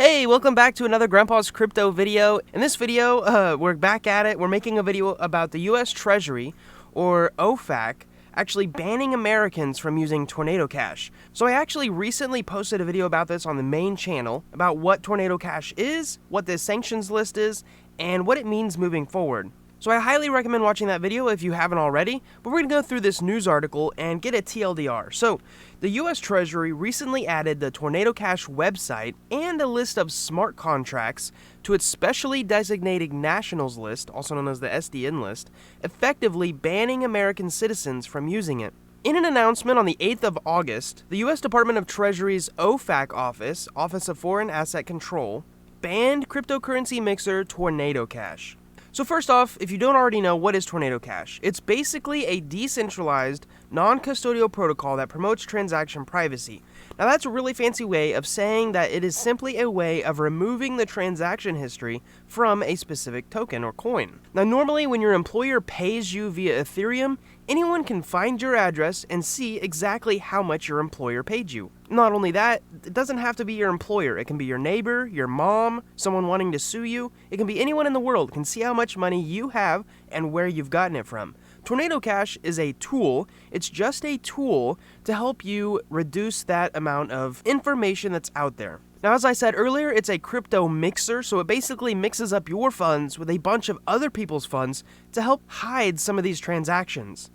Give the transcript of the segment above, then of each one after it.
Hey, welcome back to another Grandpa's Crypto video. In this video, we're back at it. We're making a video about the US Treasury, or OFAC, actually banning Americans from using Tornado Cash. So I actually recently posted a video about this on the main channel, about what Tornado Cash is, what this sanctions list is, and what it means moving forward. So I highly recommend watching that video if you haven't already, but we're going to go through this news article and get a TLDR. So, the US Treasury recently added the Tornado Cash website and a list of smart contracts to its specially designated nationals list, also known as the SDN list, effectively banning American citizens from using it. In an announcement on the 8th of August, the US Department of Treasury's OFAC office, Office of Foreign Asset Control, banned cryptocurrency mixer Tornado Cash. So first off, if you don't already know, what is Tornado Cash? It's basically a decentralized, non-custodial protocol that promotes transaction privacy. Now that's a really fancy way of saying that it is simply a way of removing the transaction history from a specific token or coin. Now normally when your employer pays you via Ethereum, anyone can find your address and see exactly how much your employer paid you. Not only that, it doesn't have to be your employer. It can be your neighbor, your mom, someone wanting to sue you. It can be anyone in the world can see how much money you have and where you've gotten it from. Tornado Cash is a tool. It's just a tool to help you reduce that amount of information that's out there. Now, as I said earlier, it's a crypto mixer, so it basically mixes up your funds with a bunch of other people's funds to help hide some of these transactions.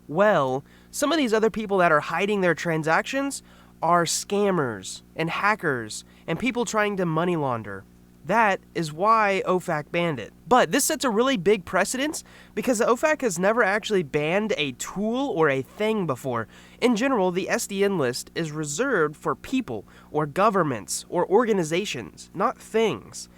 Well, some of these other people that are hiding their transactions are scammers and hackers and people trying to money launder. That is why OFAC banned it. But this sets a really big precedence because the OFAC has never actually banned a tool or a thing before. In general, the SDN list is reserved for people or governments or organizations, not things.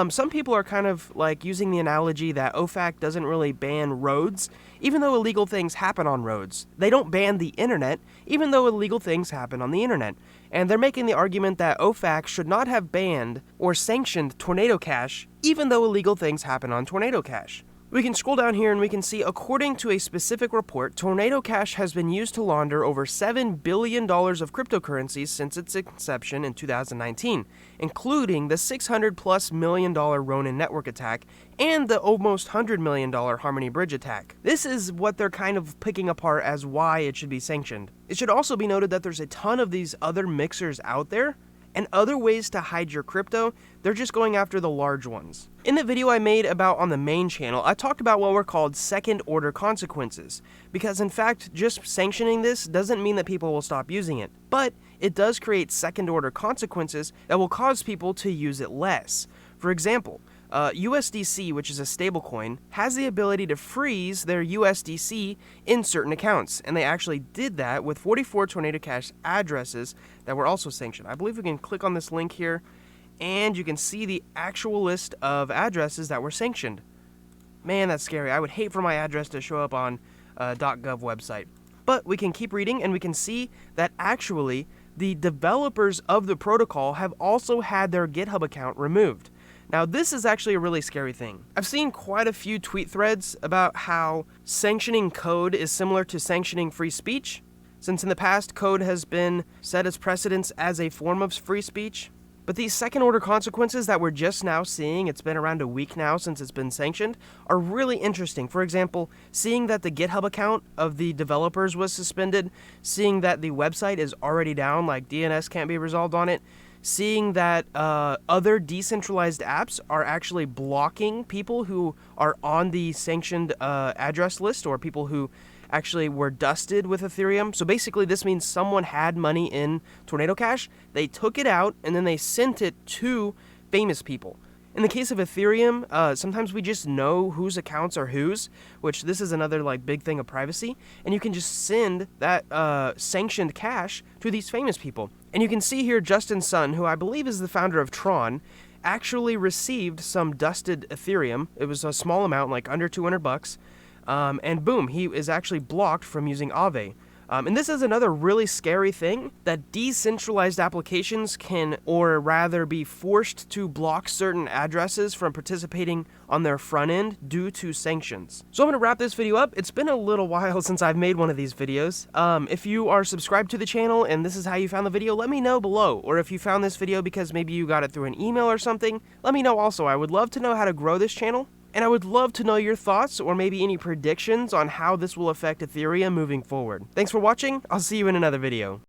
Some people are kind of like using the analogy that OFAC doesn't really ban roads, even though illegal things happen on roads. They don't ban the internet, even though illegal things happen on the internet. And they're making the argument that OFAC should not have banned or sanctioned Tornado Cash, even though illegal things happen on Tornado Cash. We can scroll down here and we can see, according to a specific report, Tornado Cash has been used to launder over $7 billion of cryptocurrencies since its inception in 2019, including the $600+ million Ronin network attack and the almost $100 million Harmony Bridge attack. This is what they're kind of picking apart as why it should be sanctioned. It should also be noted that there's a ton of these other mixers out there, and other ways to hide your crypto. They're just going after the large ones. In the video I made about on the main channel, I talked about what were called second-order consequences, because in fact, just sanctioning this doesn't mean that people will stop using it, but it does create second-order consequences that will cause people to use it less. For example, USDC, which is a stablecoin, has the ability to freeze their USDC in certain accounts, and they actually did that with 44 Tornado Cash addresses that were also sanctioned. I believe we can click on this link here, and you can see the actual list of addresses that were sanctioned. Man, that's scary. I would hate for my address to show up on .gov website. But we can keep reading, and we can see that actually the developers of the protocol have also had their GitHub account removed. Now, this is actually a really scary thing. I've seen quite a few tweet threads about how sanctioning code is similar to sanctioning free speech, since in the past, code has been set as precedence as a form of free speech. But these second-order consequences that we're just now seeing, it's been around a week now since it's been sanctioned, are really interesting. For example, seeing that the GitHub account of the developers was suspended, seeing that the website is already down, like DNS can't be resolved on it, seeing that other decentralized apps are actually blocking people who are on the sanctioned address list, or people who actually were dusted with Ethereum. So basically this means someone had money in Tornado Cash, they took it out, and then they sent it to famous people. In the case of Ethereum, sometimes we just know whose accounts are whose, which this is another like big thing of privacy, and you can just send that sanctioned cash to these famous people. And you can see here Justin Sun, who I believe is the founder of Tron, actually received some dusted Ethereum. It was a small amount, like under $200, and boom, he is actually blocked from using Aave. And this is another really scary thing, that decentralized applications can, or rather be forced to block certain addresses from participating on their front end due to sanctions. So I'm going to wrap this video up. It's been a little while since I've made one of these videos. If you are subscribed to the channel and this is how you found the video, let me know below. Or if you found this video because maybe you got it through an email or something, let me know also. I would love to know how to grow this channel. And I would love to know your thoughts or maybe any predictions on how this will affect Ethereum moving forward. Thanks for watching. I'll see you in another video.